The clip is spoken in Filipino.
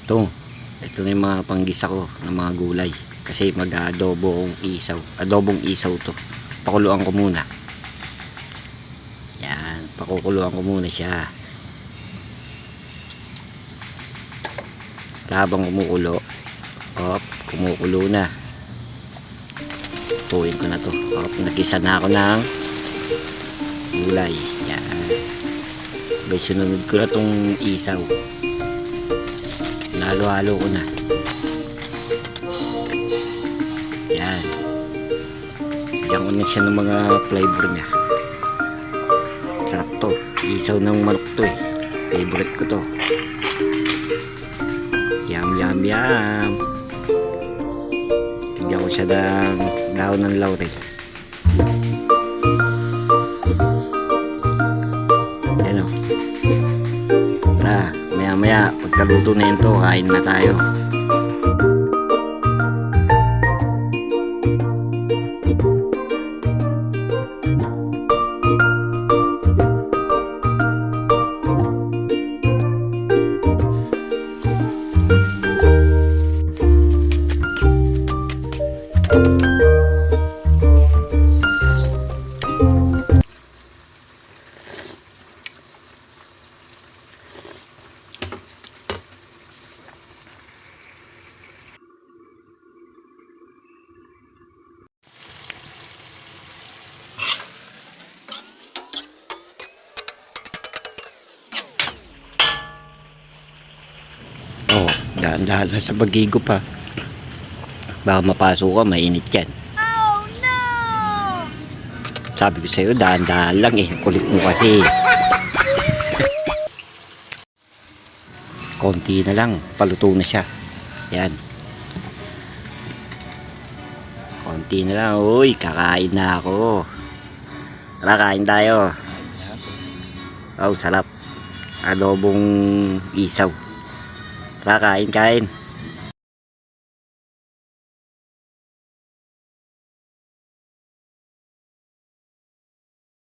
Ito na yung mga panggisa ko ng mga gulay. Kasi mag-adobong isaw. Adobong isaw to. Pakuluan ko muna. Yan. Pakukuluan ko muna siya. Habang kumukulo. Kumukulo na. Tuwin ko na to. Nagisa na ako ng gulay. Yan. Sunod ko na tong isaw. Halo-halo ko na. Yan. Bigyan ko na siya ng mga flavor niya. Sarap to. Isaw ng manok to eh. Favorite ko to. Yum yum yum. Bigyan ko siya ng dahon ng laurel. Maya pagkaluto na yun to, kain na tayo. Dahan-dahan na sa bagigo pa. Baka mapasok ka, mainit yan. Oh no! Sabi ko sa'yo, dahan-dahan lang eh. Kulit mo kasi. Konti na lang, paluto na siya. Yan. Konti na lang. Uy, kakain na ako. Tara, kain tayo. Oh, sarap. Adobong isaw. Tara, kain.